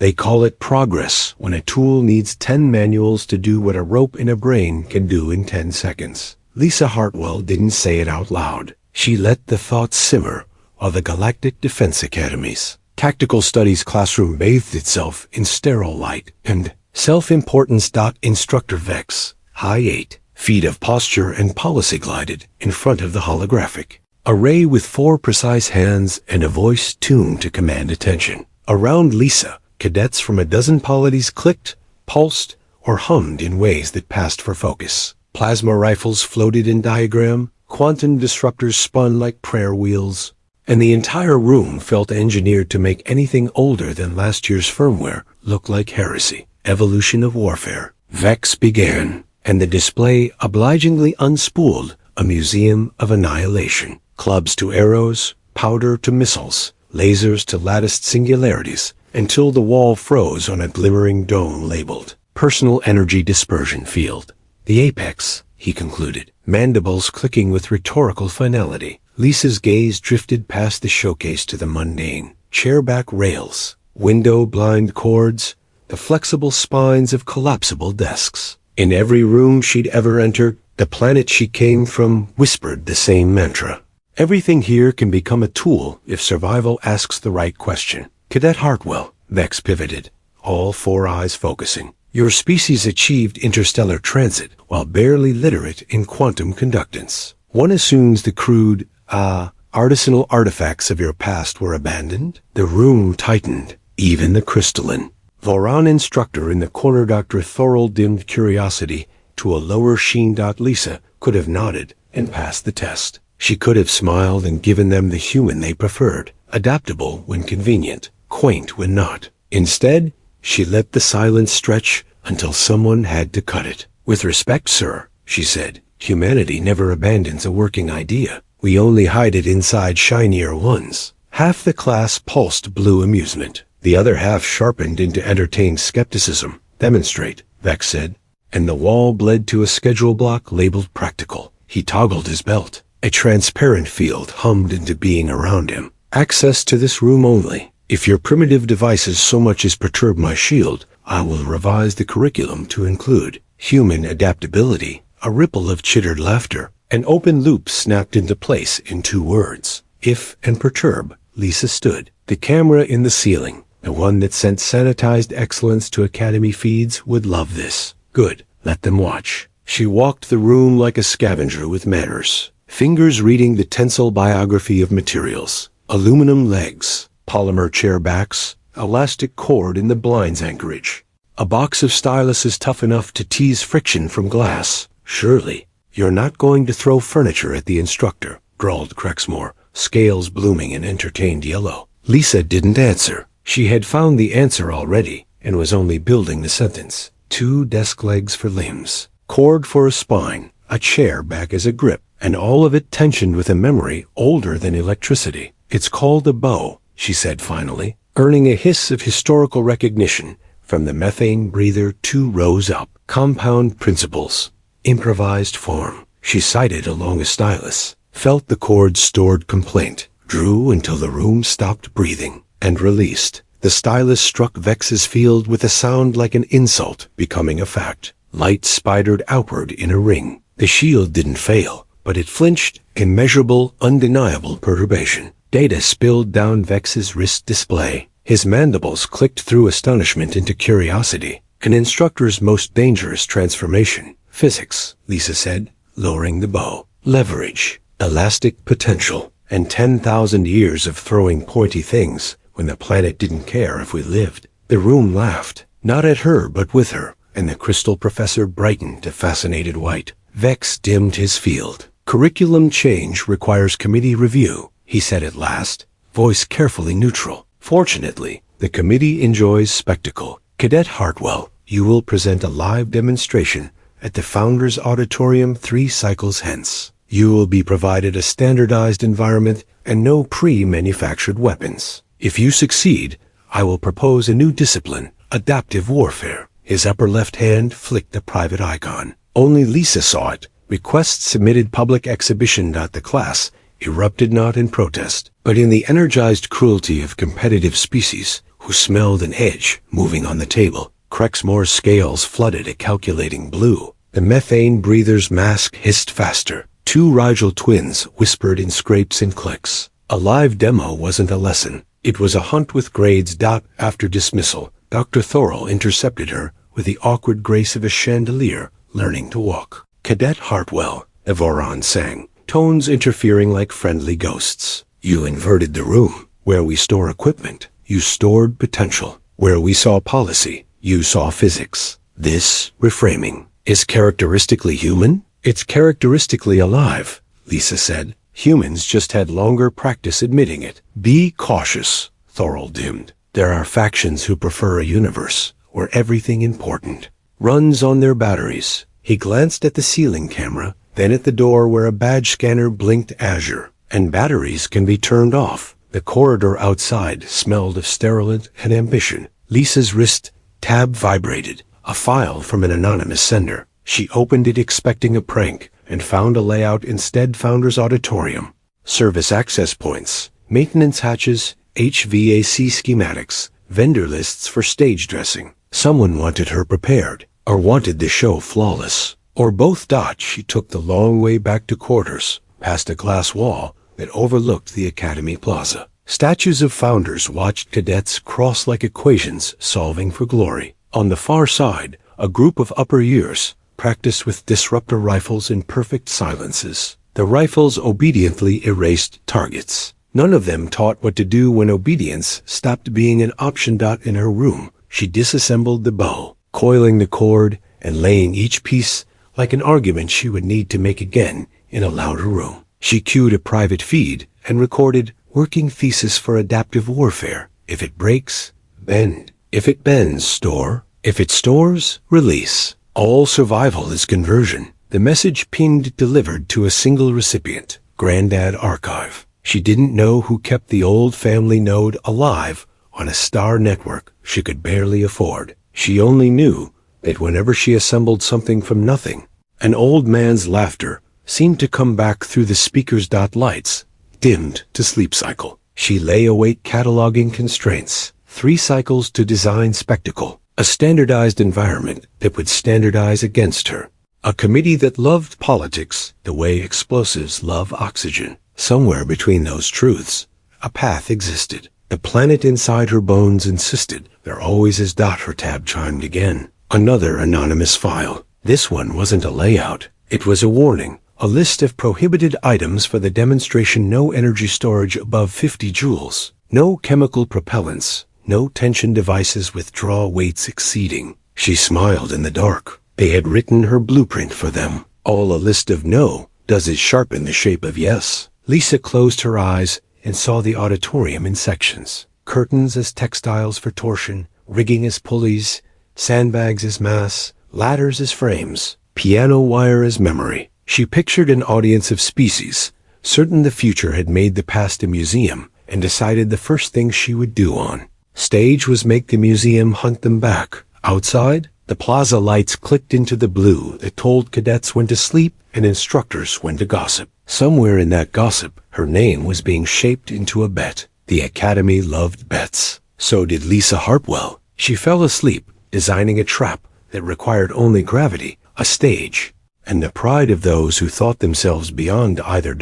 They call it progress when a tool needs 10 manuals to do what a rope in a brain can do in 10 seconds. Lisa Hartwell didn't say it out loud. She let the thought simmer while the Galactic Defense Academy's Tactical Studies classroom bathed itself in sterile light and self-importance. Instructor Vex, high 8 feet of posture and policy glided in front of the holographic array with 4 precise hands and a voice tuned to command attention. Around Lisa, cadets from a dozen polities clicked, pulsed, or hummed in ways that passed for focus. Plasma rifles floated in diagram, quantum disruptors spun like prayer wheels, and the entire room felt engineered to make anything older than last year's firmware look like heresy. Evolution of warfare. Vex began, and the display obligingly unspooled a museum of annihilation. Clubs to arrows, powder to missiles, lasers to latticed singularities, until the wall froze on a glimmering dome labeled Personal Energy Dispersion Field. The apex, he concluded, mandibles clicking with rhetorical finality. Lisa's gaze drifted past the showcase to the mundane. Chairback rails, window blind cords, the flexible spines of collapsible desks. In every room she'd ever entered, the planet she came from whispered the same mantra. Everything here can become a tool if survival asks the right question. Cadet Hartwell, Vex pivoted, all 4 eyes focusing. Your species achieved interstellar transit while barely literate in quantum conductance. One assumes the crude, artisanal artifacts of your past were abandoned. The room tightened, even the crystalline. Voron instructor in the corner, Dr. Thorol, dimmed curiosity to a lower sheen. Lisa could have nodded and passed the test. She could have smiled and given them the human they preferred, adaptable when convenient, quaint when not. Instead, she let the silence stretch until someone had to cut it. With respect, sir, she said, humanity never abandons a working idea. We only hide it inside shinier ones. Half the class pulsed blue amusement. The other half sharpened into entertained skepticism. Demonstrate, Vex said, and the wall bled to a schedule block labeled practical. He toggled his belt. A transparent field hummed into being around him. Access to this room only. If your primitive devices so much as perturb my shield, I will revise the curriculum to include human adaptability. A ripple of chittered laughter. An open loop snapped into place in 2 words. If and perturb. Lisa stood. The camera in the ceiling, the one that sent sanitized excellence to Academy feeds, would love this. Good. Let them watch. She walked the room like a scavenger with manners. Fingers reading the tensile biography of materials. Aluminum legs, polymer chair backs, elastic cord in the blind's anchorage. A box of styluses tough enough to tease friction from glass. Surely, you're not going to throw furniture at the instructor, drawled Crexmore, scales blooming in entertained yellow. Lisa didn't answer. She had found the answer already and was only building the sentence. 2 desk legs for limbs, cord for a spine, a chair back as a grip, and all of it tensioned with a memory older than electricity. It's called a bow, she said finally, earning a hiss of historical recognition from the methane breather 2 rows up. Compound principles. Improvised form. She sighted along a stylus, felt the cord stored complaint, drew until the room stopped breathing, and released. The stylus struck Vex's field with a sound like an insult becoming a fact. Light spidered outward in a ring. The shield didn't fail, but it flinched, immeasurable, undeniable perturbation. Data spilled down Vex's wrist display. His mandibles clicked through astonishment into curiosity. An instructor's most dangerous transformation. Physics, Lisa said, lowering the bow. Leverage, elastic potential, and 10,000 years of throwing pointy things when the planet didn't care if we lived. The room laughed, not at her but with her, and the crystal professor brightened to fascinated white. Vex dimmed his field. Curriculum change requires committee review, he said at last, voice carefully neutral. Fortunately, the committee enjoys spectacle. Cadet Hartwell, you will present a live demonstration at the Founders Auditorium 3 cycles hence. You will be provided a standardized environment and no pre-manufactured weapons. If you succeed, I will propose a new discipline, adaptive warfare. His upper left hand flicked a private icon. Only Lisa saw it. Request submitted public exhibition. The class erupted not in protest, but in the energized cruelty of competitive species who smelled an edge moving on the table. Crexmore's scales flooded a calculating blue. The methane breather's mask hissed faster. Two Rigel twins whispered in scrapes and clicks. A live demo wasn't a lesson. It was a hunt with grades. After dismissal, Dr. Thorell intercepted her with the awkward grace of a chandelier learning to walk. Cadet Hartwell, Evoron sang, tones interfering like friendly ghosts. You inverted the room. Where we store equipment, you stored potential. Where we saw policy, you saw physics. This, reframing, is characteristically human? It's characteristically alive, Lisa said. Humans just had longer practice admitting it. Be cautious, Thorell dimmed. There are factions who prefer a universe where everything important runs on their batteries. He glanced at the ceiling camera, then at the door where a badge scanner blinked azure. And batteries can be turned off. The corridor outside smelled of sterilant and ambition. Lisa's wrist tab vibrated. A file from an anonymous sender. She opened it expecting a prank and found a layout instead. Founder's Auditorium. Service access points, maintenance hatches, HVAC schematics, vendor lists for stage dressing. Someone wanted her prepared, or wanted the show flawless, or both. She took the long way back to quarters, past a glass wall that overlooked the Academy Plaza. Statues of founders watched cadets cross like equations solving for glory. On the far side, a group of upper years practiced with disruptor rifles in perfect silences. The rifles obediently erased targets. None of them taught what to do when obedience stopped being an option. In her room, she disassembled the bow, coiling the cord and laying each piece like an argument she would need to make again in a louder room. She cued a private feed and recorded working thesis for adaptive warfare. If it breaks, bend. If it bends, store. If it stores, release. All survival is conversion. The message pinned delivered to a single recipient. Granddad Archive. She didn't know who kept the old family node alive on a star network she could barely afford. She only knew that whenever she assembled something from nothing, an old man's laughter seemed to come back through the speakers. Lights dimmed to sleep cycle. She lay awake cataloging constraints. 3 cycles to design spectacle. A standardized environment that would standardize against her. A committee that loved politics the way explosives love oxygen. Somewhere between those truths, a path existed. The planet inside her bones insisted there always is. Her tab chimed again. Another anonymous file. This one wasn't a layout. It was a warning. A list of prohibited items for the demonstration. No energy storage above 50 joules. No chemical propellants. No tension devices with draw weights exceeding. She smiled in the dark. They had written her blueprint for them. All a list of no does is sharpen the shape of yes. Lisa closed her eyes and saw the auditorium in sections. Curtains as textiles for torsion, rigging as pulleys, sandbags as mass, ladders as frames, piano wire as memory. She pictured an audience of species, certain the future had made the past a museum, and decided the first thing she would do on stage was make the museum hunt them back. Outside, the plaza lights clicked into the blue that told cadets when to sleep and instructors when to gossip. Somewhere in that gossip, her name was being shaped into a bet. The Academy loved bets. So did Lisa Hartwell. She fell asleep, designing a trap that required only gravity, a stage, and the pride of those who thought themselves beyond either.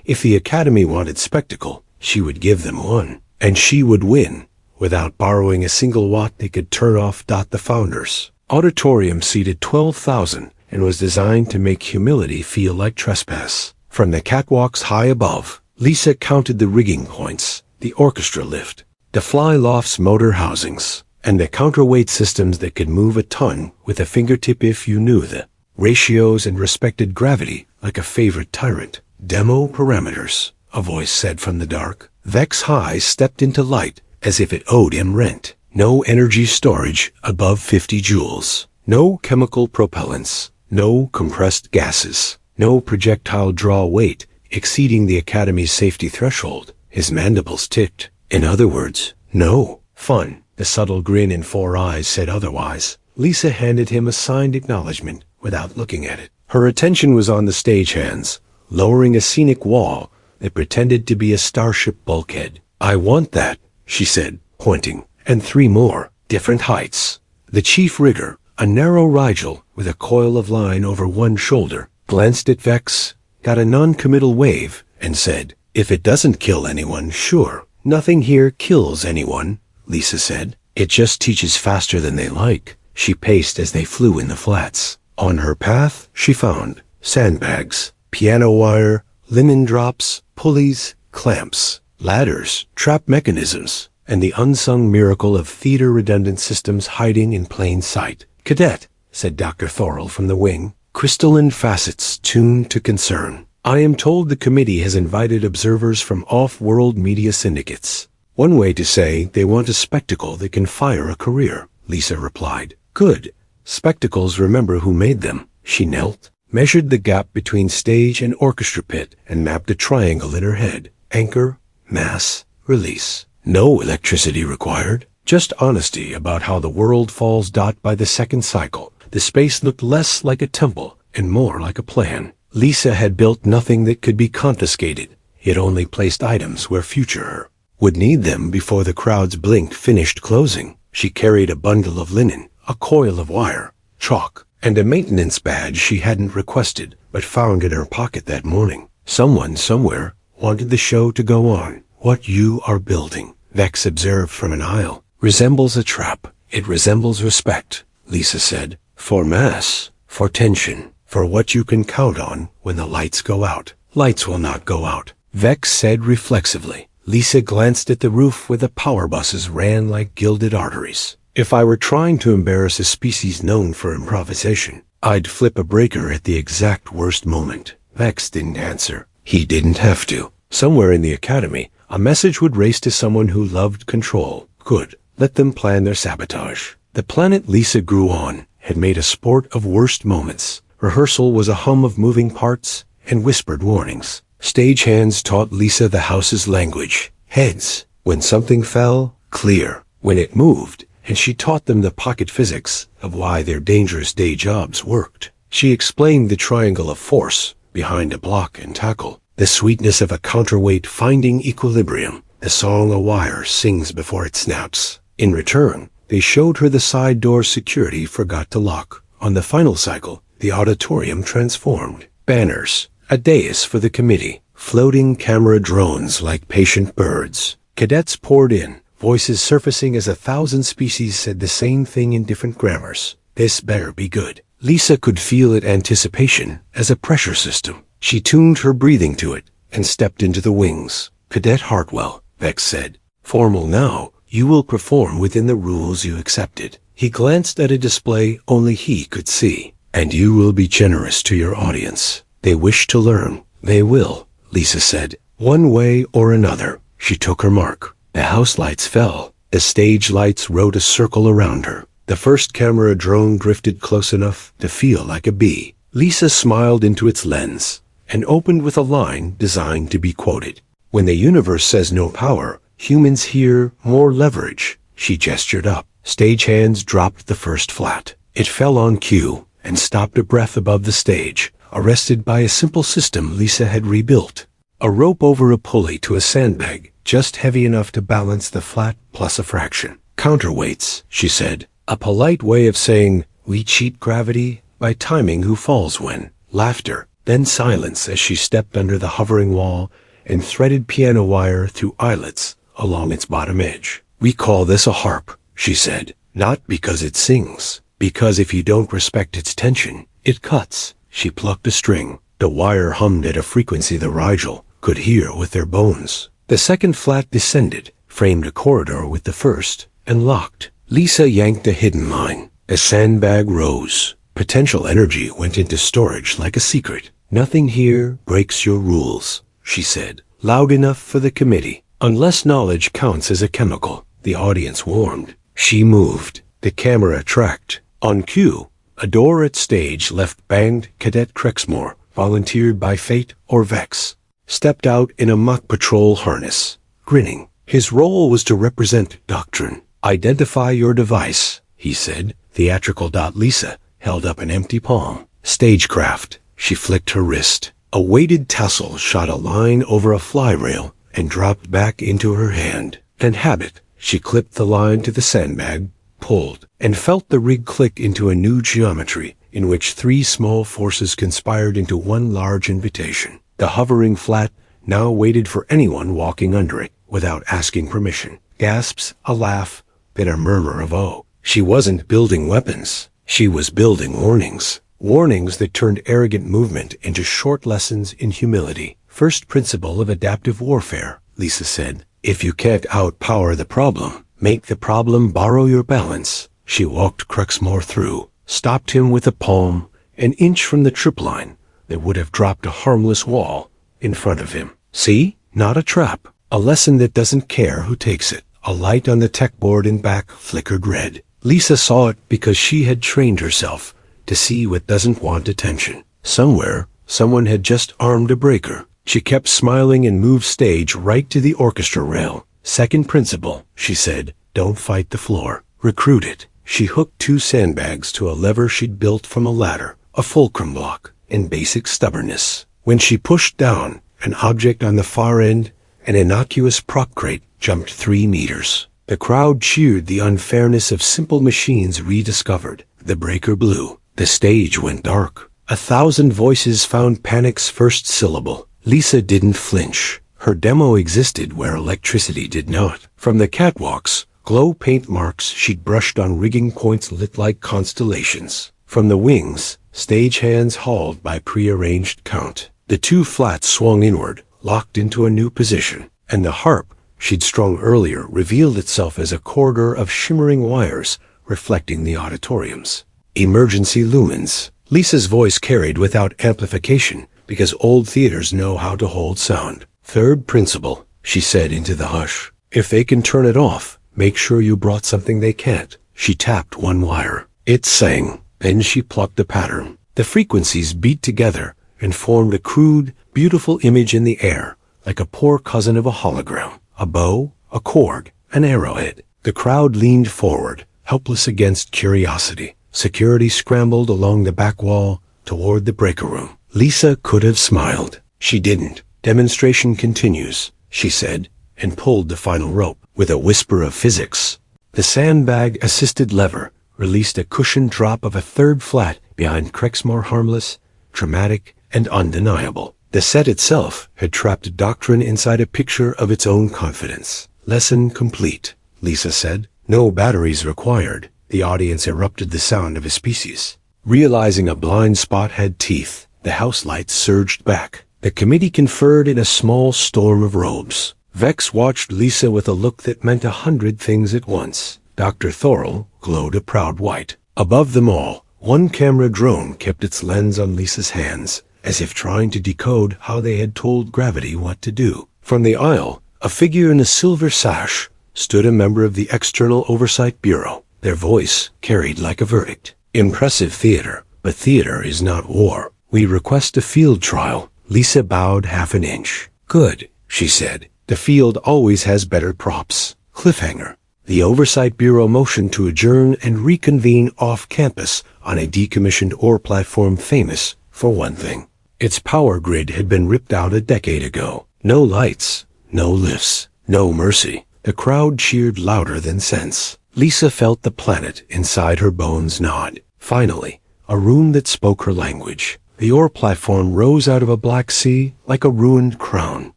If the Academy wanted spectacle, she would give them one, and she would win. Without borrowing a single watt, they could turn off. The Founders Auditorium seated 12,000 and was designed to make humility feel like trespass. From the catwalks high above, Lisa counted the rigging points, the orchestra lift, the fly lofts motor housings, and the counterweight systems that could move a ton with a fingertip if you knew the ratios and respected gravity like a favorite tyrant. Demo parameters, a voice said from the dark. Vex High stepped into light as if it owed him rent. No energy storage above 50 joules. No chemical propellants. No compressed gases. No projectile draw weight exceeding the Academy's safety threshold. His mandibles ticked. In other words, no fun. The subtle grin in 4 eyes said otherwise. Lisa handed him a signed acknowledgement without looking at it. Her attention was on the stagehands, lowering a scenic wall that pretended to be a starship bulkhead. I want that, she said, pointing and 3 more, different heights. The chief rigger, a narrow rigel with a coil of line over one shoulder, glanced at Vex, got a non-committal wave, and said, "If it doesn't kill anyone, sure." "Nothing here kills anyone," Lisa said. "It just teaches faster than they like." She paced as they flew in the flats. On her path, she found sandbags, piano wire, linen drops, pulleys, clamps, ladders, trap mechanisms, and the unsung miracle of theater-redundant systems hiding in plain sight. "Cadet," said Dr. Thorell from the wing, crystalline facets tuned to concern. "I am told the committee has invited observers from off-world media syndicates. One way to say they want a spectacle that can fire a career," Lisa replied. "Good. Spectacles remember who made them." She knelt, measured the gap between stage and orchestra pit, and mapped a triangle in her head. Anchor, mass, release. No electricity required. Just honesty about how the world falls. By the second cycle, the space looked less like a temple and more like a plan. Lisa had built nothing that could be confiscated. It only placed items where future her would need them before the crowd's blink finished closing. She carried a bundle of linen, a coil of wire, chalk, and a maintenance badge she hadn't requested, but found in her pocket that morning. Someone somewhere wanted the show to go on. "What you are building," Vex observed from an aisle, "resembles a trap. It resembles respect," Lisa said. "For mass, for tension, for what you can count on when the lights go out." "Lights will not go out," Vex said reflexively. Lisa glanced at the roof where the power buses ran like gilded arteries. "If I were trying to embarrass a species known for improvisation, I'd flip a breaker at the exact worst moment." Vex didn't answer. He didn't have to. Somewhere in the academy, a message would race to someone who loved control. Good. Let them plan their sabotage. The planet Lisa grew on had made a sport of worst moments. Rehearsal was a hum of moving parts and whispered warnings. Stagehands taught Lisa the house's language. Heads, when something fell, clear, when it moved, and she taught them the pocket physics of why their dangerous day jobs worked. She explained the triangle of force behind a block and tackle, the sweetness of a counterweight finding equilibrium, the song a wire sings before it snaps. In return, they showed her the side door security forgot to lock. On the final cycle, the auditorium transformed. Banners, a dais for the committee, floating camera drones like patient birds. Cadets poured in, voices surfacing as 1,000 species said the same thing in different grammars. "This better be good." Lisa could feel its anticipation as a pressure system. She tuned her breathing to it and stepped into the wings. "Cadet Hartwell," Vex said. "Formal now. You will perform within the rules you accepted." He glanced at a display only he could see. "And you will be generous to your audience. They wish to learn. They will," Lisa said. "One way or another." She took her mark. The house lights fell. The stage lights wrote a circle around her. The first camera drone drifted close enough to feel like a bee. Lisa smiled into its lens and opened with a line designed to be quoted. "When the universe says no power, humans hear more leverage." She gestured up. Stagehands dropped the first flat. It fell on cue and stopped a breath above the stage, arrested by a simple system Lisa had rebuilt. A rope over a pulley to a sandbag, just heavy enough to balance the flat plus a fraction. "Counterweights," she said. A polite way of saying, "We cheat gravity by timing who falls when." Laughter, then silence as she stepped under the hovering wall and threaded piano wire through eyelets along its bottom edge. "We call this a harp," she said. "Not because it sings, because if you don't respect its tension, it cuts." She plucked a string. The wire hummed at a frequency the rigel could hear with their bones. The second flat descended, framed a corridor with the first, and locked. Lisa yanked a hidden line. A sandbag rose. Potential energy went into storage like a secret. "Nothing here breaks your rules," she said, loud enough for the committee. "Unless knowledge counts as a chemical." The audience warmed. She moved. The camera tracked. On cue, a door at stage left banged. Cadet Crexmore, volunteered by fate or Vex, stepped out in a mock patrol harness, grinning. His role was to represent doctrine. "Identify your device," he said. Theatrical. Lisa held up an empty palm. "Stagecraft." She flicked her wrist. A weighted tassel shot a line over a fly rail and dropped back into her hand. "And habit," She clipped the line to the sandbag, pulled, and felt the rig click into a new geometry in which three small forces conspired into one large invitation. The hovering flat now waited for anyone walking under it without asking permission. Gasps, a laugh, then a murmur of oh. She wasn't building weapons. She was building warnings. Warnings that turned arrogant movement into short lessons in humility. First principle of adaptive warfare, Lisa said. If you can't outpower the problem, make the problem borrow your balance. She walked Crexmore through, stopped him with a palm, an inch from the trip line that would have dropped a harmless wall in front of him. See? Not a trap. A lesson that doesn't care who takes it. A light on the tech board in back flickered red. Lisa saw it because she had trained herself to see what doesn't want attention. Somewhere, someone had just armed a breaker. She kept smiling and moved stage right to the orchestra rail. Second principle, she said, don't fight the floor. Recruit it. She hooked two sandbags to a lever she'd built from a ladder, a fulcrum block, and basic stubbornness. When she pushed down, an object on the far end, an innocuous prop crate, jumped 3 meters. The crowd cheered the unfairness of simple machines rediscovered. The breaker blew. The stage went dark. 1,000 voices found panic's first syllable. Lisa didn't flinch. Her demo existed where electricity did not. From the catwalks, glow paint marks she'd brushed on rigging points lit like constellations. From the wings, stagehands hauled by prearranged count. The two flats swung inward, locked into a new position, and the harp she'd strung earlier revealed itself as a corridor of shimmering wires reflecting the auditoriums. Emergency lumens. Lisa's voice carried without amplification because old theaters know how to hold sound. Third principle, she said into the hush. If they can turn it off, make sure you brought something they can't. She tapped one wire. It sang. Then she plucked a pattern. The frequencies beat together and formed a crude, beautiful image in the air, like a poor cousin of a hologram. A bow, a cord, an arrowhead. The crowd leaned forward, helpless against curiosity. Security scrambled along the back wall toward the breaker room. Lisa could have smiled. She didn't. Demonstration continues, she said, and pulled the final rope. With a whisper of physics, the sandbag-assisted lever released a cushioned drop of a third flat behind Crexmore, harmless, dramatic, and undeniable. The set itself had trapped doctrine inside a picture of its own confidence. Lesson complete, Lisa said. No batteries required. The audience erupted the sound of a species. Realizing a blind spot had teeth, the house lights surged back. The committee conferred in a small storm of robes. Vex watched Lisa with a look that meant 100 things at once. Dr. Thorell glowed a proud white. Above them all, one camera drone kept its lens on Lisa's hands, as if trying to decode how they had told gravity what to do. From the aisle, a figure in a silver sash stood a member of the External Oversight Bureau. Their voice carried like a verdict. Impressive theater, but theater is not war. We request a field trial. Lisa bowed half an inch. Good, she said. The field always has better props. Cliffhanger. The Oversight Bureau motioned to adjourn and reconvene off-campus on a decommissioned ore platform famous for one thing. Its power grid had been ripped out a decade ago. No lights, no lifts, no mercy. The crowd cheered louder than sense. Lisa felt the planet inside her bones nod. Finally, a room that spoke her language. The ore platform rose out of a black sea like a ruined crown.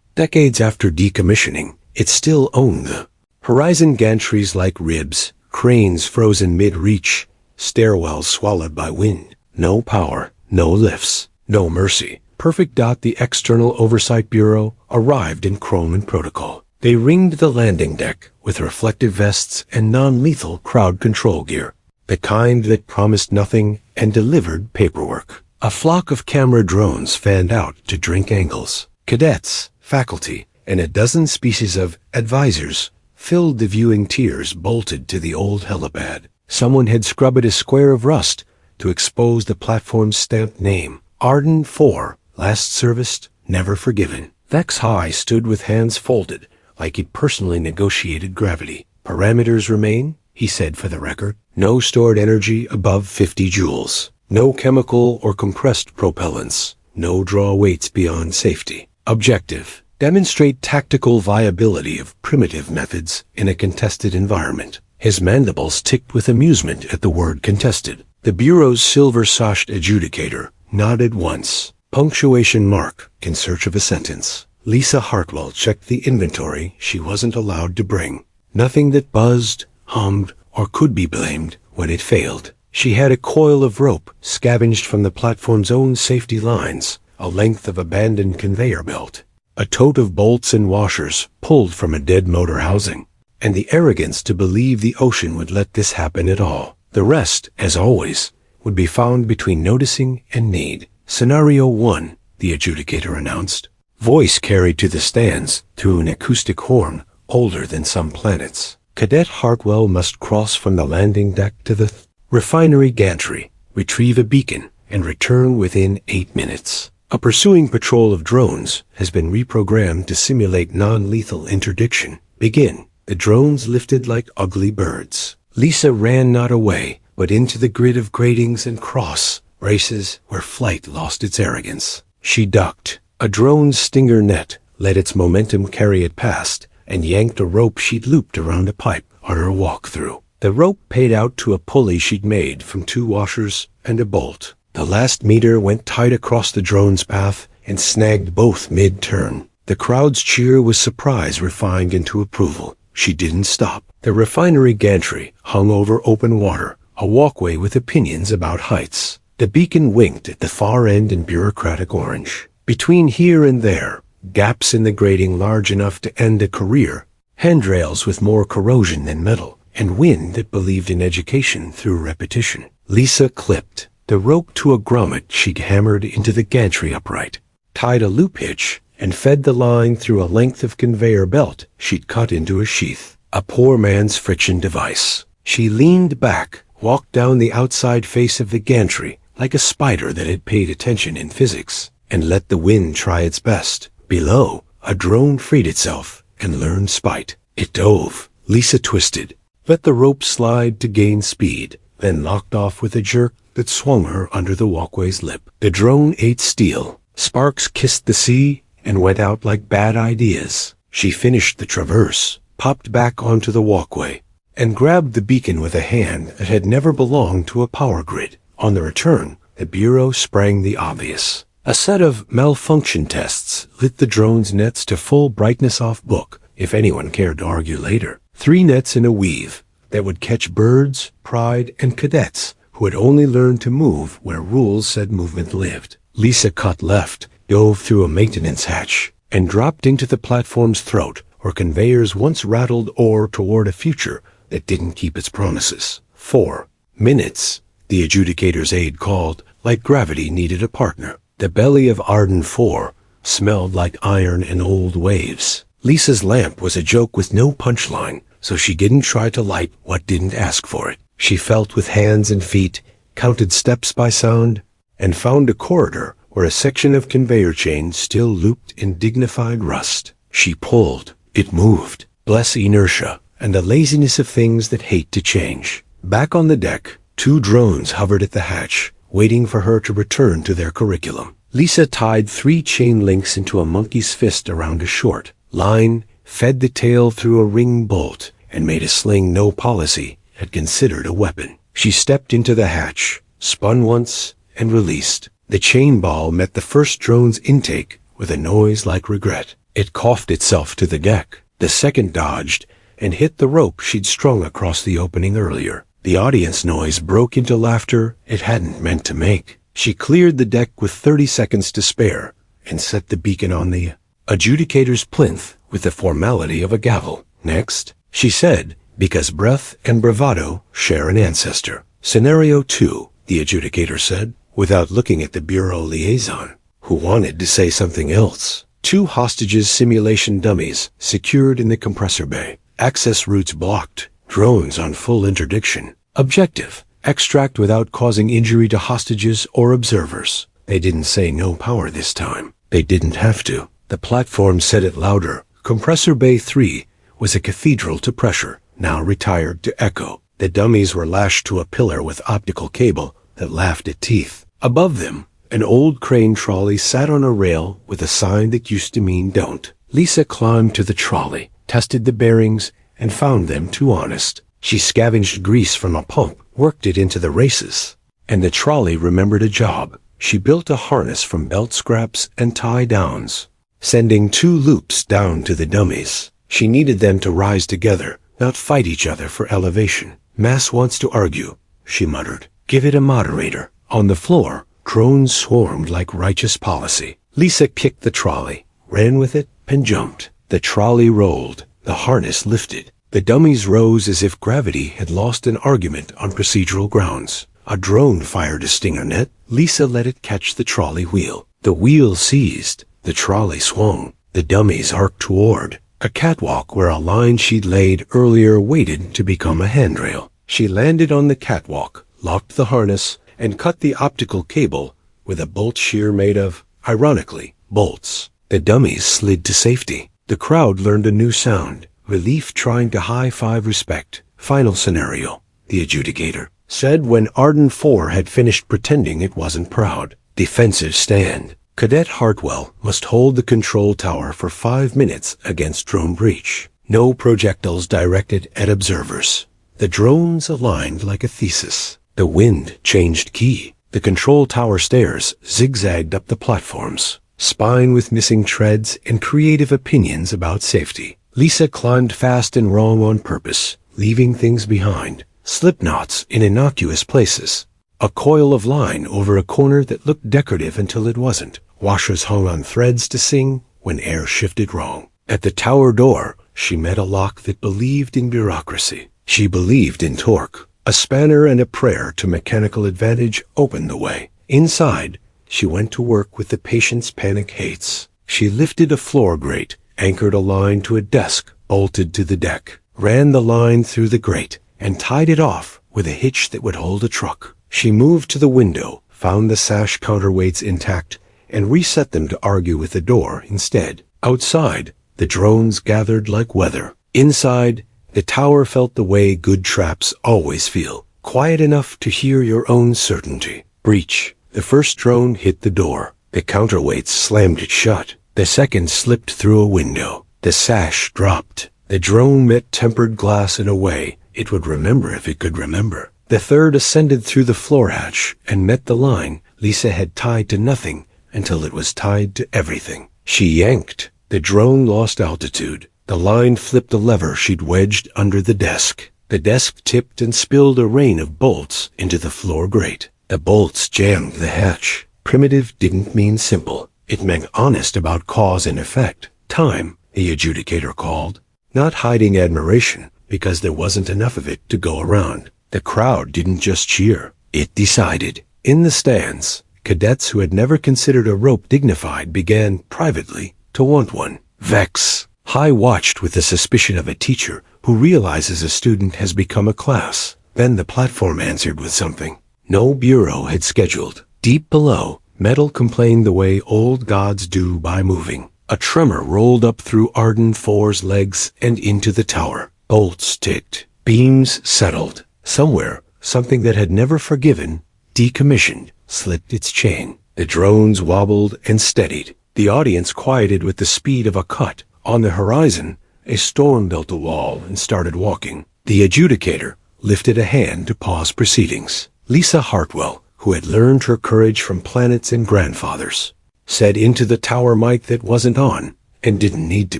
Decades after decommissioning, it still owned the horizon gantries like ribs, cranes frozen mid-reach, stairwells swallowed by wind. No power, no lifts, no mercy. Perfect. The External Oversight Bureau arrived in chrome and protocol. They ringed the landing deck with reflective vests and non-lethal crowd control gear, the kind that promised nothing and delivered paperwork. A flock of camera drones fanned out to drink angles. Cadets, faculty, and a dozen species of advisors filled the viewing tiers bolted to the old helipad. Someone had scrubbed a square of rust to expose the platform's stamped name. ARDEN 4, last serviced, never forgiven. Vex High stood with hands folded, like he'd personally negotiated gravity. Parameters remain, he said for the record. No stored energy above 50 joules. No chemical or compressed propellants. No draw weights beyond safety. Objective: demonstrate tactical viability of primitive methods in a contested environment. His mandibles ticked with amusement at the word contested. The Bureau's silver-sashed adjudicator nodded once. Punctuation mark in search of a sentence. Lisa Hartwell checked the inventory she wasn't allowed to bring. Nothing that buzzed, hummed, or could be blamed when it failed. She had a coil of rope scavenged from the platform's own safety lines, a length of abandoned conveyor belt, a tote of bolts and washers pulled from a dead motor housing, and the arrogance to believe the ocean would let this happen at all. The rest, as always, would be found between noticing and need. Scenario 1, the adjudicator announced. Voice carried to the stands through an acoustic horn older than some planets. Cadet Hartwell must cross from the landing deck to the refinery gantry, retrieve a beacon, and return within 8 minutes. A pursuing patrol of drones has been reprogrammed to simulate non-lethal interdiction. Begin. The drones lifted like ugly birds. Lisa ran not away, but into the grid of gratings and cross braces where flight lost its arrogance. She ducked. A drone's stinger net let its momentum carry it past and yanked a rope she'd looped around a pipe on her walk-through. The rope paid out to a pulley she'd made from 2 washers and a bolt. The last meter went tight across the drone's path and snagged both mid-turn. The crowd's cheer was surprise refined into approval. She didn't stop. The refinery gantry hung over open water, a walkway with opinions about heights. The beacon winked at the far end in bureaucratic orange. Between here and there, gaps in the grating large enough to end a career, handrails with more corrosion than metal, and wind that believed in education through repetition. Lisa clipped the rope to a grommet she'd hammered into the gantry upright, tied a loop hitch, and fed the line through a length of conveyor belt she'd cut into a sheath. A poor man's friction device. She leaned back, walked down the outside face of the gantry like a spider that had paid attention in physics, and let the wind try its best. Below, a drone freed itself and learned spite. It dove. Lisa twisted, let the rope slide to gain speed, then knocked off with a jerk that swung her under the walkway's lip. The drone ate steel. Sparks kissed the sea and went out like bad ideas. She finished the traverse, popped back onto the walkway, and grabbed the beacon with a hand that had never belonged to a power grid. On the return, the Bureau sprang the obvious. A set of malfunction tests lit the drone's nets to full brightness off book, if anyone cared to argue later. 3 nets in a weave that would catch birds, pride, and cadets who had only learned to move where rules said movement lived. Lisa cut left, dove through a maintenance hatch, and dropped into the platform's throat where conveyors once rattled ore toward a future that didn't keep its promises. 4 minutes, the adjudicator's aide called, like gravity needed a partner. The belly of ARDEN 4 smelled like iron and old waves. Lisa's lamp was a joke with no punchline, so she didn't try to light what didn't ask for it. She felt with hands and feet, counted steps by sound, and found a corridor where a section of conveyor chain still looped in dignified rust. She pulled. It moved. Bless inertia and the laziness of things that hate to change. Back on the deck, 2 drones hovered at the hatch, waiting for her to return to their curriculum. Lisa tied 3 chain links into a monkey's fist around a short line, fed the tail through a ring bolt, and made a sling no policy had considered a weapon. She stepped into the hatch, spun once, and released. The chain ball met the first drone's intake with a noise like regret. It coughed itself to the deck. The second dodged and hit the rope she'd strung across the opening earlier. The audience noise broke into laughter it hadn't meant to make. She cleared the deck with 30 seconds to spare and set the beacon on the adjudicator's plinth with the formality of a gavel. Next, she said, because breath and bravado share an ancestor. Scenario 2, the adjudicator said, without looking at the Bureau liaison, who wanted to say something else. 2 hostages simulation dummies secured in the compressor bay. Access routes blocked. Drones on full interdiction. Objective: extract without causing injury to hostages or observers. They didn't say no power this time. They didn't have to. The platform said it louder. Compressor Bay 3 was a cathedral to pressure, now retired to echo. The dummies were lashed to a pillar with optical cable that laughed at teeth. Above them, an old crane trolley sat on a rail with a sign that used to mean don't. Lisa climbed to the trolley, tested the bearings, and found them too honest. She scavenged grease from a pump, worked it into the races. And the trolley remembered a job. She built a harness from belt scraps and tie-downs, sending 2 loops down to the dummies. She needed them to rise together, not fight each other for elevation. "Mass wants to argue," she muttered. "Give it a moderator." On the floor, drones swarmed like righteous policy. Lisa kicked the trolley, ran with it, and jumped. The trolley rolled. The harness lifted. The dummies rose as if gravity had lost an argument on procedural grounds. A drone fired a stinger net. Lisa let it catch the trolley wheel. The wheel seized. The trolley swung. The dummies arced toward a catwalk where a line she'd laid earlier waited to become a handrail. She landed on the catwalk, locked the harness, and cut the optical cable with a bolt shear made of, ironically, bolts. The dummies slid to safety. The crowd learned a new sound, relief trying to high-five respect. "Final scenario," the adjudicator said when ARDEN 4 had finished pretending it wasn't proud. "Defensive stand. Cadet Hartwell must hold the control tower for 5 minutes against drone breach. No projectiles directed at observers." The drones aligned like a thesis. The wind changed key. The control tower stairs zigzagged up the platforms, spine with missing treads and creative opinions about safety. Lisa climbed fast and wrong on purpose, leaving things behind. Slip knots in innocuous places. A coil of line over a corner that looked decorative until it wasn't. Washers hung on threads to sing when air shifted wrong. At the tower door, she met a lock that believed in bureaucracy. She believed in torque. A spanner and a prayer to mechanical advantage opened the way. Inside, she went to work with the patience panic hates. She lifted a floor grate, anchored a line to a desk, bolted to the deck, ran the line through the grate, and tied it off with a hitch that would hold a truck. She moved to the window, found the sash counterweights intact, and reset them to argue with the door instead. Outside, the drones gathered like weather. Inside, the tower felt the way good traps always feel, quiet enough to hear your own certainty. Breach. The first drone hit the door. The counterweights slammed it shut. The second slipped through a window. The sash dropped. The drone met tempered glass in a way it would remember if it could remember. The third ascended through the floor hatch and met the line Lisa had tied to nothing until it was tied to everything. She yanked. The drone lost altitude. The line flipped a lever she'd wedged under the desk. The desk tipped and spilled a rain of bolts into the floor grate. The bolts jammed the hatch. Primitive didn't mean simple. It meant honest about cause and effect. Time, the adjudicator called. Not hiding admiration, because there wasn't enough of it to go around. The crowd didn't just cheer. It decided. In the stands, cadets who had never considered a rope dignified began, privately, to want one. Vex. High watched with the suspicion of a teacher who realizes a student has become a class. Then the platform answered with something no bureau had scheduled. Deep below, metal complained the way old gods do by moving. A tremor rolled up through ARDEN 4's legs and into the tower. Bolts ticked. Beams settled. Somewhere, something that had never forgiven, decommissioned, slipped its chain. The drones wobbled and steadied. The audience quieted with the speed of a cut. On the horizon, a storm built a wall and started walking. The adjudicator lifted a hand to pause proceedings. Lisa Hartwell, who had learned her courage from planets and grandfathers, said into the tower mic that wasn't on and didn't need to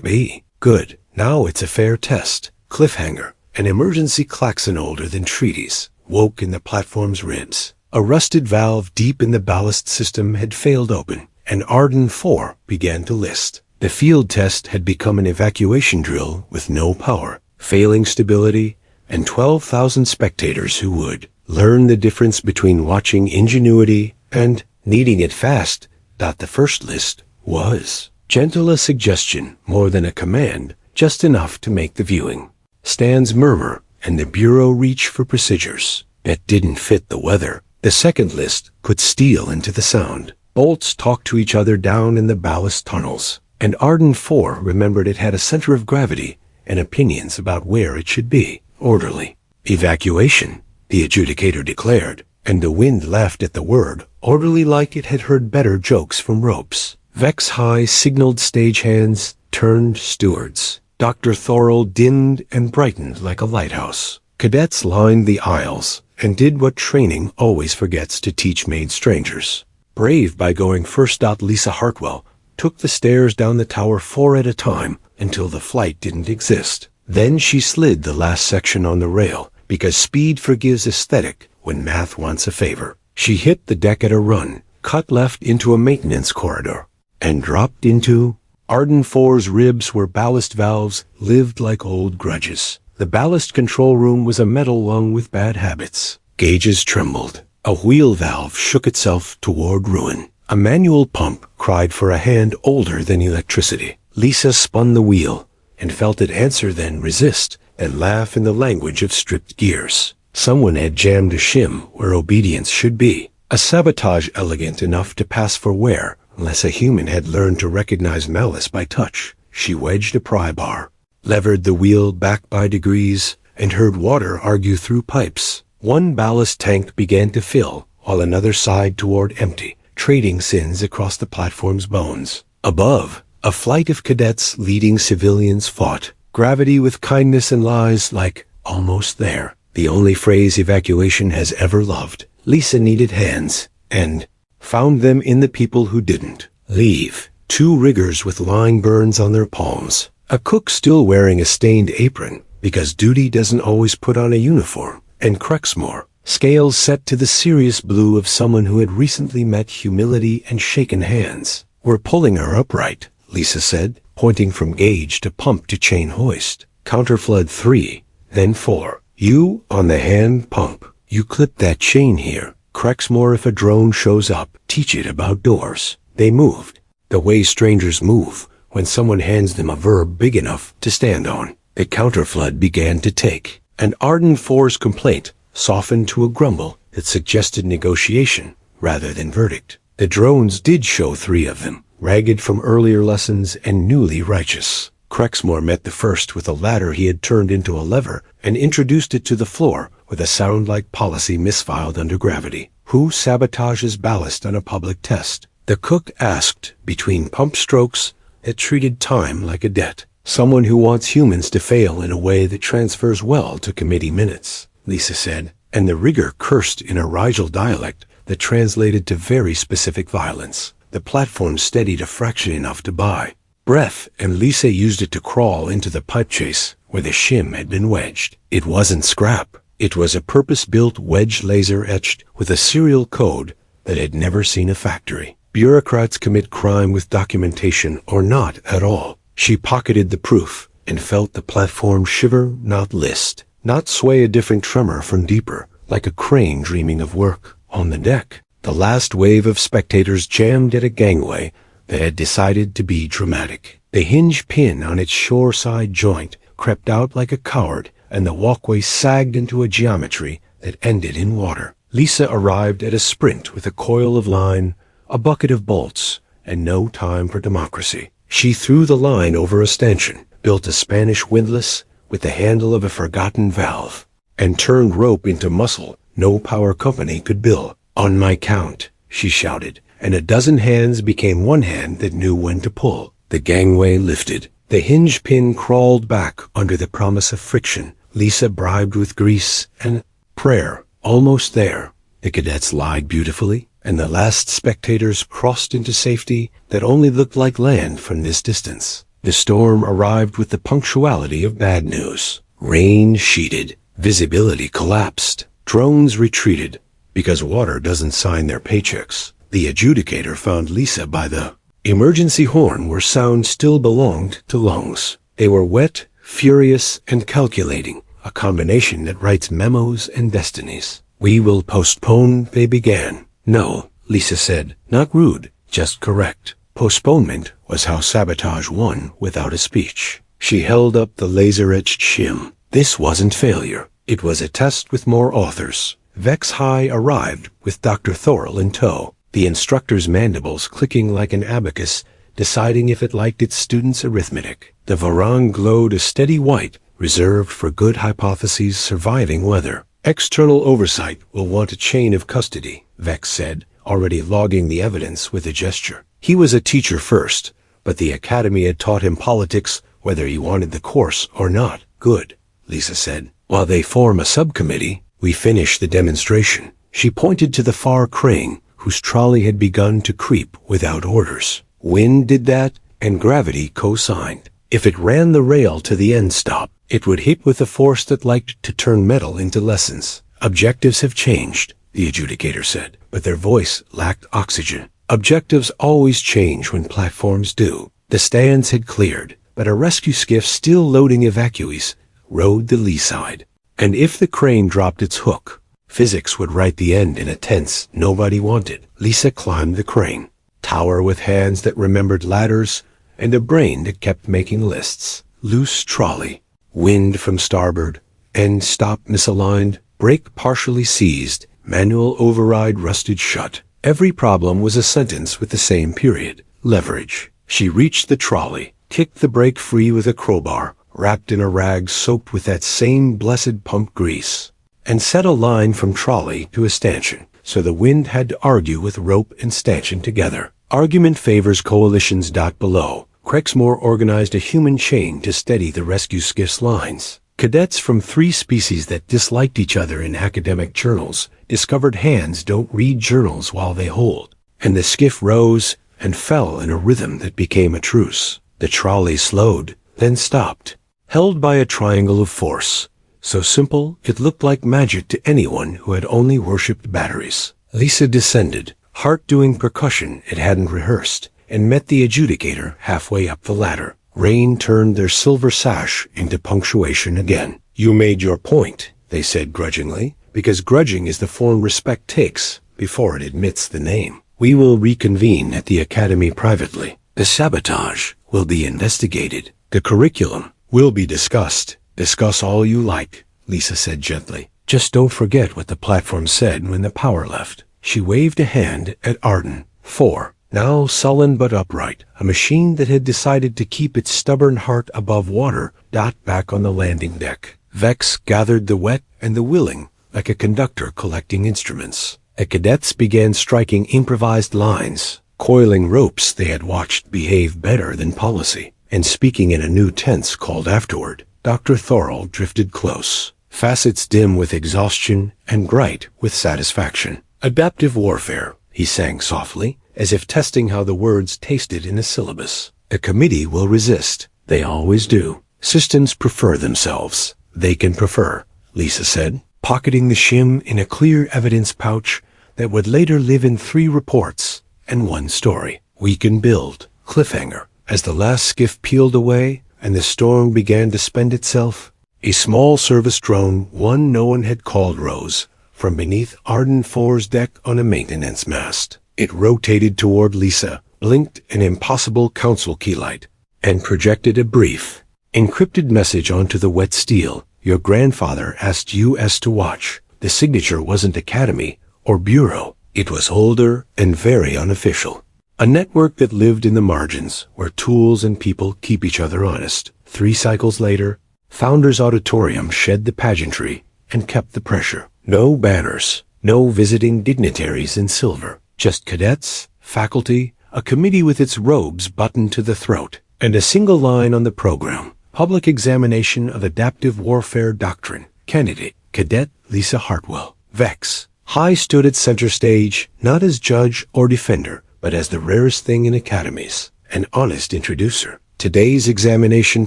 be. Good. Now it's a fair test. Cliffhanger. An emergency klaxon older than treaties woke in the platform's ribs. A rusted valve deep in the ballast system had failed open, and ARDEN 4 began to list. The field test had become an evacuation drill with no power, failing stability, and 12,000 spectators who would learn the difference between watching ingenuity and needing it fast. The first list was gentle a suggestion more than a command, just enough to make the viewing. Stands murmur, and the bureau reach for procedures that didn't fit the weather. The second list could steal into the sound. Bolts talked to each other down in the ballast tunnels, and ARDEN 4 remembered it had a center of gravity and opinions about where it should be. Orderly. Evacuation, the adjudicator declared, and the wind laughed at the word, orderly like it had heard better jokes from ropes. Vex High signaled stagehands turned stewards. Dr. Thorell dimmed and brightened like a lighthouse. Cadets lined the aisles and did what training always forgets to teach made strangers. Brave by going first, Lisa Hartwell took the stairs down the tower 4 at a time until the flight didn't exist. Then she slid the last section on the rail, because speed forgives aesthetic when math wants a favor. She hit the deck at a run, cut left into a maintenance corridor, and dropped into ARDEN 4's ribs where ballast valves lived like old grudges. The ballast control room was a metal lung with bad habits. Gauges trembled. A wheel valve shook itself toward ruin. A manual pump cried for a hand older than electricity. Lisa spun the wheel and felt it answer, then resist, and laugh in the language of stripped gears. Someone had jammed a shim where obedience should be. A sabotage elegant enough to pass for wear, unless a human had learned to recognize malice by touch. She wedged a pry bar, levered the wheel back by degrees, and heard water argue through pipes. One ballast tank began to fill, while another sighed toward empty, trading sins across the platform's bones. Above, a flight of cadets leading civilians fought. Gravity with kindness and lies like almost there. The only phrase evacuation has ever loved. Lisa needed hands, and found them in the people who didn't leave. 2 riggers with line burns on their palms. A cook still wearing a stained apron, because duty doesn't always put on a uniform. And Crexmore, scales set to the serious blue of someone who had recently met humility and shaken hands. We're pulling her upright, Lisa said, pointing from gauge to pump to chain hoist. Counterflood 3, then 4. You on the hand pump. You clip that chain here. Crexmore, if a drone shows up, teach it about doors. They moved. The way strangers move when someone hands them a verb big enough to stand on. The counterflood began to take. And ARDEN 4's complaint softened to a grumble that suggested negotiation rather than verdict. The drones did show 3 of them, ragged from earlier lessons and newly righteous. Crexmore met the first with a ladder he had turned into a lever and introduced it to the floor with a sound like policy misfiled under gravity. Who sabotages ballast on a public test? The cook asked, between pump strokes that treated time like a debt. Someone who wants humans to fail in a way that transfers well to committee minutes, Lisa said, and the rigger cursed in a Rigel dialect that translated to very specific violence. The platform steadied a fraction enough to buy breath, and Lisa used it to crawl into the pipe chase where the shim had been wedged. It wasn't scrap. It was a purpose-built wedge laser etched with a serial code that had never seen a factory. Bureaucrats commit crime with documentation or not at all. She pocketed the proof and felt the platform shiver, not list, not sway, a different tremor from deeper, like a crane dreaming of work. On the deck, the last wave of spectators jammed at a gangway that had decided to be dramatic. The hinge pin on its shoreside joint crept out like a coward, and the walkway sagged into a geometry that ended in water. Lisa arrived at a sprint with a coil of line, a bucket of bolts, and no time for democracy. She threw the line over a stanchion, built a Spanish windlass with the handle of a forgotten valve, and turned rope into muscle no power company could build. On my count, she shouted, and a dozen hands became one hand that knew when to pull. The gangway lifted. The hinge pin crawled back under the promise of friction. Lisa bribed with grease and prayer. Almost there. The cadets lied beautifully, and the last spectators crossed into safety that only looked like land from this distance. The storm arrived with the punctuality of bad news. Rain sheeted. Visibility collapsed. Drones retreated, because water doesn't sign their paychecks. The adjudicator found Lisa by the emergency horn where sound still belonged to lungs. They were wet, furious, and calculating, a combination that writes memos and destinies. We will postpone, they began. No, Lisa said, not rude, just correct. Postponement was how sabotage won without a speech. She held up the laser-etched shim. This wasn't failure. It was a test with more authors. Vex High arrived with Dr. Thorell in tow, the instructor's mandibles clicking like an abacus, deciding if it liked its students' arithmetic. The Varang glowed a steady white, reserved for good hypotheses surviving weather. External oversight will want a chain of custody, Vex said, already logging the evidence with a gesture. He was a teacher first, but the academy had taught him politics whether he wanted the course or not. Good, Lisa said. While they form a subcommittee, we finish the demonstration. She pointed to the far crane, whose trolley had begun to creep without orders. Wind did that, and gravity co-signed. If it ran the rail to the end stop, it would hit with a force that liked to turn metal into lessons. Objectives have changed, the adjudicator said, but their voice lacked oxygen. Objectives always change when platforms do. The stands had cleared, but a rescue skiff still loading evacuees rode the lee side. And if the crane dropped its hook, physics would write the end in a tense nobody wanted. Lisa climbed the crane, tower with hands that remembered ladders and a brain that kept making lists. Loose trolley, wind from starboard, end stop misaligned, brake partially seized, manual override rusted shut. Every problem was a sentence with the same period. Leverage. She reached the trolley, kicked the brake free with a crowbar, wrapped in a rag soaked with that same blessed pump grease, and set a line from trolley to a stanchion, so the wind had to argue with rope and stanchion together. Argument favors coalitions. Below, Crexmore organized a human chain to steady the rescue skiff's lines. Cadets from 3 species that disliked each other in academic journals discovered hands don't read journals while they hold, and the skiff rose and fell in a rhythm that became a truce. The trolley slowed, then stopped, held by a triangle of force, so simple it looked like magic to anyone who had only worshipped batteries. Lisa descended, heart doing percussion it hadn't rehearsed, and met the adjudicator halfway up the ladder. Rain turned their silver sash into punctuation again. You made your point, they said grudgingly, because grudging is the form respect takes before it admits the name. We will reconvene at the academy privately. The sabotage will be investigated. The curriculum will be discussed. Discuss all you like, Lisa said gently. Just don't forget what the platform said when the power left. She waved a hand at ARDEN. 4. Now sullen but upright, a machine that had decided to keep its stubborn heart above water, back on the landing deck. Vex gathered the wet and the willing, like a conductor collecting instruments. The cadets began striking improvised lines, coiling ropes they had watched behave better than policy, and speaking in a new tense called afterward. Dr. Thorell drifted close, facets dim with exhaustion and bright with satisfaction. Adaptive warfare, he sang softly, as if testing how the words tasted in a syllabus. The committee will resist. They always do. Systems prefer themselves. They can prefer, Lisa said, pocketing the shim in a clear evidence pouch that would later live in 3 reports and 1 story. We can build. Cliffhanger. As the last skiff peeled away and the storm began to spend itself, a small service drone, one no one had called, rose from beneath ARDEN 4's deck on a maintenance mast. It rotated toward Lisa, blinked an impossible council keylight, and projected a brief, encrypted message onto the wet steel. Your grandfather asked US to watch. The signature wasn't Academy or Bureau. It was older and very unofficial. A network that lived in the margins, where tools and people keep each other honest. 3 cycles later, Founders Auditorium shed the pageantry and kept the pressure. No banners, no visiting dignitaries in silver. Just cadets, faculty, a committee with its robes buttoned to the throat, and a single line on the program. Public examination of adaptive warfare doctrine. Candidate, Cadet Lisa Hartwell. Vex. High stood at center stage, not as judge or defender, but as the rarest thing in academies, an honest introducer. Today's examination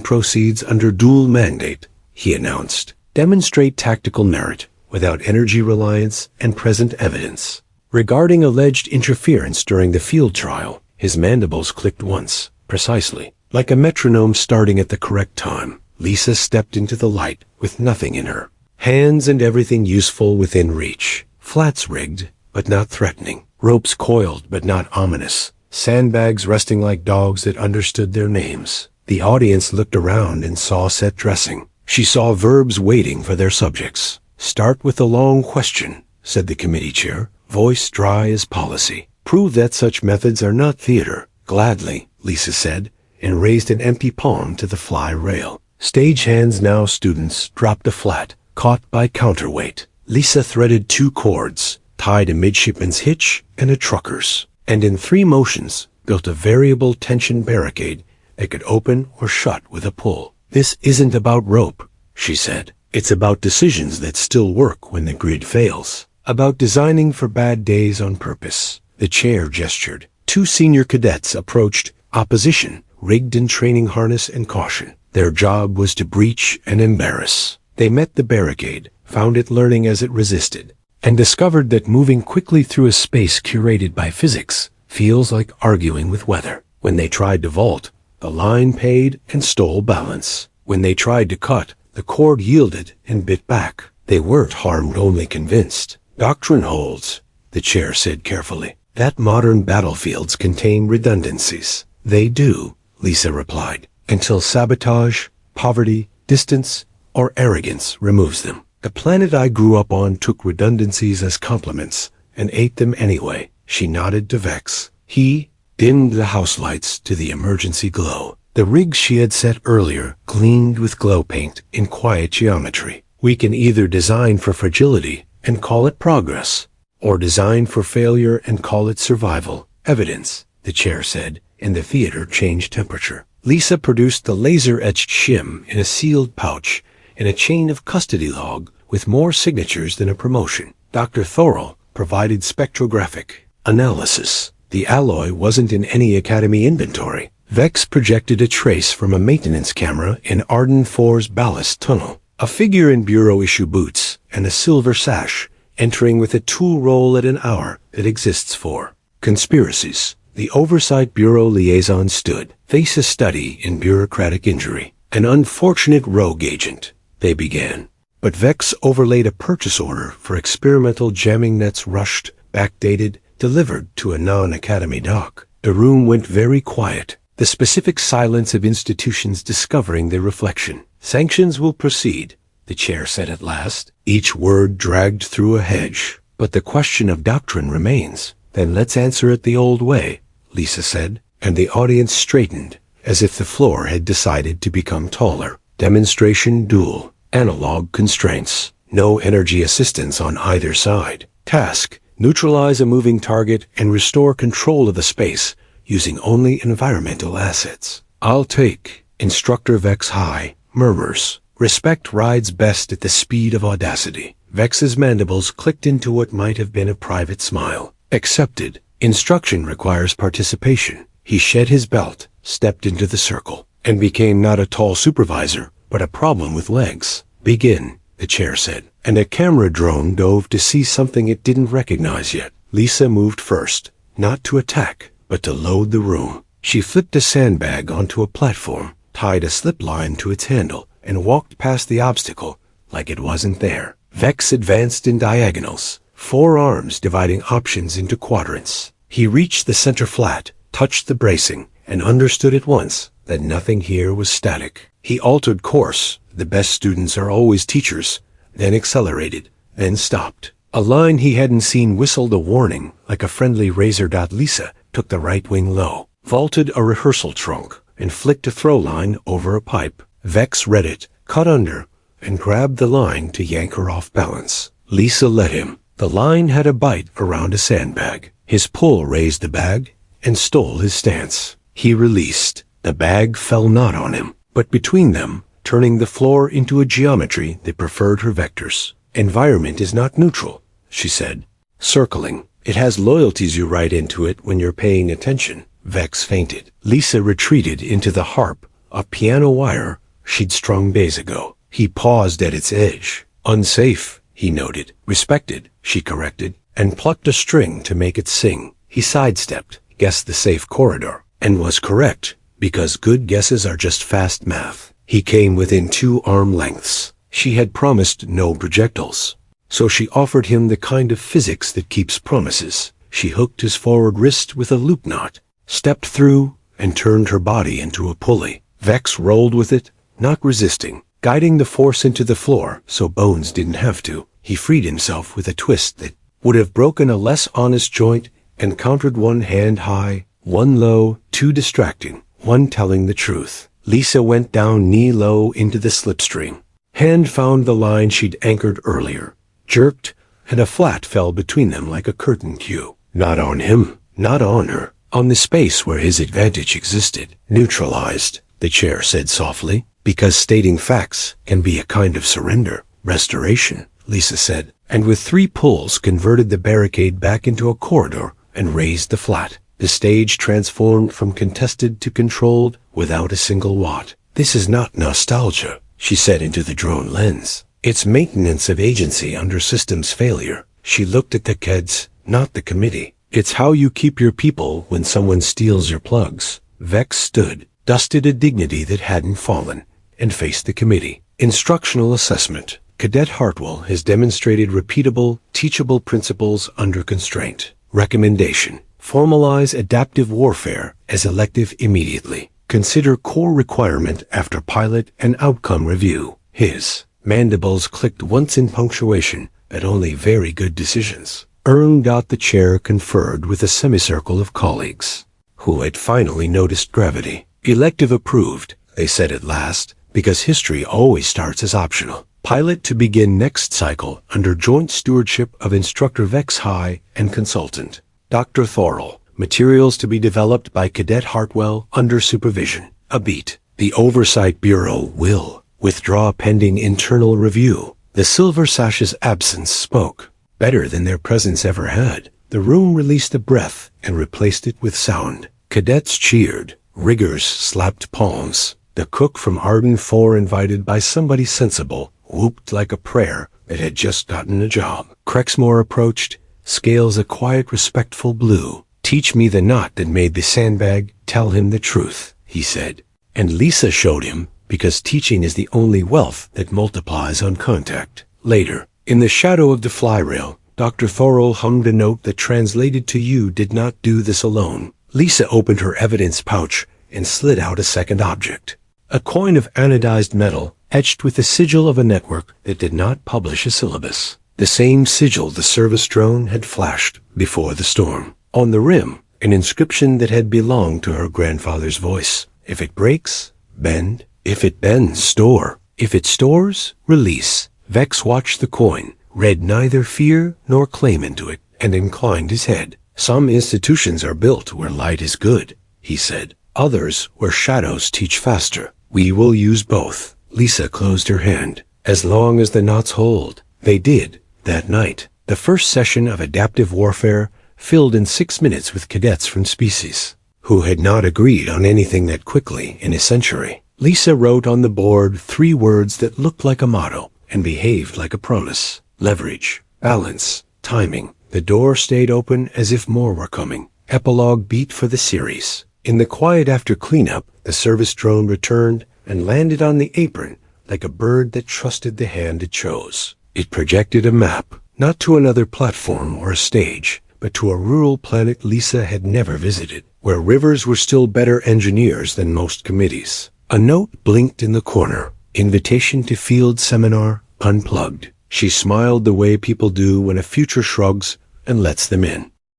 proceeds under dual mandate, he announced. Demonstrate tactical merit without energy reliance and present evidence. Regarding alleged interference during the field trial, his mandibles clicked once, precisely, like a metronome starting at the correct time. Lisa stepped into the light with nothing in her. Hands and everything useful within reach. Flats rigged, but not threatening. Ropes coiled, but not ominous. Sandbags resting like dogs that understood their names. The audience looked around and saw set dressing. She saw verbs waiting for their subjects. Start with a long question, said the committee chair, voice dry as policy. Prove that such methods are not theater. Gladly, Lisa said, and raised an empty palm to the fly rail. Stagehands now, students, dropped a flat, caught by counterweight. Lisa threaded 2 cords, tied a midshipman's hitch and a trucker's, and in 3 motions built a variable tension barricade that could open or shut with a pull. "This isn't about rope," she said. "It's about decisions that still work when the grid fails. About designing for bad days on purpose." The chair gestured. 2 senior cadets approached, opposition, rigged in training harness and caution. Their job was to breach and embarrass. They met the barricade, found it learning as it resisted, and discovered that moving quickly through a space curated by physics feels like arguing with weather. When they tried to vault, the line paid and stole balance. When they tried to cut, the cord yielded and bit back. They weren't harmed, only convinced. "Doctrine holds," the chair said carefully, "that modern battlefields contain redundancies." "They do," Lisa replied, "until sabotage, poverty, distance, or arrogance removes them. The planet I grew up on took redundancies as compliments and ate them anyway." She nodded to Vex. He dimmed the house lights to the emergency glow. The rigs she had set earlier gleamed with glow paint in quiet geometry. "We can either design for fragility and call it progress, or design for failure and call it survival. Evidence," the chair said, and the theater changed temperature. Lisa produced the laser-etched shim in a sealed pouch and a chain of custody log with more signatures than a promotion. Dr. Thorell provided spectrographic analysis. The alloy wasn't in any Academy inventory. Vex projected a trace from a maintenance camera in ARDEN 4's ballast tunnel. A figure in bureau-issue boots and a silver sash, entering with a tool roll at an hour that exists for conspiracies. The Oversight Bureau liaison stood, face a study in bureaucratic injury. "An unfortunate rogue agent," they began. But Vex overlaid a purchase order for experimental jamming nets, rushed, backdated, delivered to a non-Academy dock. The room went very quiet, the specific silence of institutions discovering their reflection. "Sanctions will proceed," the chair said at last, each word dragged through a hedge. "But the question of doctrine remains." "Then let's answer it the old way," Lisa said, and the audience straightened, as if the floor had decided to become taller. Demonstration duel. Analog constraints. No energy assistance on either side. Task: neutralize a moving target and restore control of the space using only environmental assets. "I'll take." Instructor Vex High murmurs. Respect rides best at the speed of audacity. Vex's mandibles clicked into what might have been a private smile. Accepted. Instruction requires participation. He shed his belt, stepped into the circle, and became not a tall supervisor, but a problem with legs. "Begin," the chair said, and a camera drone dove to see something it didn't recognize yet. Lisa moved first, not to attack, but to load the room. She flipped a sandbag onto a platform, tied a slip line to its handle, and walked past the obstacle like it wasn't there. Vex advanced in diagonals, 4 arms dividing options into quadrants. He reached the center flat, touched the bracing, and understood at once that nothing here was static. He altered course. The best students are always teachers, then accelerated, then stopped. A line he hadn't seen whistled a warning like a friendly razor. Lisa took the right wing low, vaulted a rehearsal trunk, and flicked a throw line over a pipe. Vex read it, cut under, and grabbed the line to yank her off balance. Lisa let him. The line had a bite around a sandbag. His pull raised the bag and stole his stance. He released. The bag fell not on him, but between them, turning the floor into a geometry that preferred her vectors. "Environment is not neutral," she said. "Circling. It has loyalties you write into it when you're paying attention." Vex fainted. Lisa retreated into the harp, a piano wire she'd strung days ago. He paused at its edge. "Unsafe," he noted. "Respected," she corrected, and plucked a string to make it sing. He sidestepped, guessed the safe corridor, and was correct, because good guesses are just fast math. He came within 2 arm lengths. She had promised no projectiles, so she offered him the kind of physics that keeps promises. She hooked his forward wrist with a loop knot, stepped through, and turned her body into a pulley. Vex rolled with it, not resisting, guiding the force into the floor so Bones didn't have to. He freed himself with a twist that would have broken a less honest joint and countered 1 hand high, 1 low, 2 distracting, 1 telling the truth. Lisa went down knee low into the slipstream. Hand found the line she'd anchored earlier, jerked, and a flat fell between them like a curtain cue. Not on him, not on her. on the space where his advantage existed. Neutralized, the chair said softly, because stating facts can be a kind of surrender. Restoration, Lisa said, and with 3 pulls converted the barricade back into a corridor and raised the flat. The stage transformed from contested to controlled without a single watt. This is not nostalgia, she said into the drone lens. It's maintenance of agency under systems failure. She looked at the kids, not the committee. It's how you keep your people when someone steals your plugs. Vex stood, dusted a dignity that hadn't fallen, and faced the committee. Instructional assessment. Cadet Hartwell has demonstrated repeatable, teachable principles under constraint. Recommendation. Formalize adaptive warfare as elective immediately. Consider core requirement after pilot and outcome review. His mandibles clicked once in punctuation, but only very good decisions. The chair conferred with a semicircle of colleagues, who had finally noticed gravity. Elective approved, they said at last, because history always starts as optional. Pilot to begin next cycle under joint stewardship of Instructor Vex High and consultant, Dr. Thorell. Materials to be developed by Cadet Hartwell under supervision. A beat. The Oversight Bureau will withdraw pending internal review. The Silver Sash's absence spoke. Better than their presence ever had. The room released a breath and replaced it with sound. Cadets cheered. Riggers slapped palms. The cook from ARDEN 4, invited by somebody sensible, whooped like a prayer that had just gotten a job. Crexmore approached, scales a quiet, respectful blue. Teach me the knot that made the sandbag, tell him the truth, he said. And Lisa showed him, because teaching is the only wealth that multiplies on contact. Later, in the shadow of the fly rail, Dr. Thorell hummed a note that translated to "You did not do this alone." Lisa opened her evidence pouch and slid out a second object. A coin of anodized metal, etched with the sigil of a network that did not publish a syllabus. The same sigil the service drone had flashed before the storm. On the rim, an inscription that had belonged to her grandfather's voice. If it breaks, bend. If it bends, store. If it stores, release. Vex watched the coin, read neither fear nor claim into it, and inclined his head. Some institutions are built where light is good, he said. Others where shadows teach faster. We will use both. Lisa closed her hand. As long as the knots hold. They did, that night. The first session of adaptive warfare filled in 6 minutes with cadets from species, who had not agreed on anything that quickly in a century. Lisa wrote on the board 3 words that looked like a motto and behaved like a promise. Leverage, balance, timing. The door stayed open as if more were coming. Epilogue beat for the series. In the quiet after cleanup, the service drone returned and landed on the apron like a bird that trusted the hand it chose. It projected a map, not to another platform or a stage, but to a rural planet Lisa had never visited, where rivers were still better engineers than most committees. A note blinked in the corner. Invitation to field seminar, unplugged. She smiled the way people do when a future shrugs and lets them in.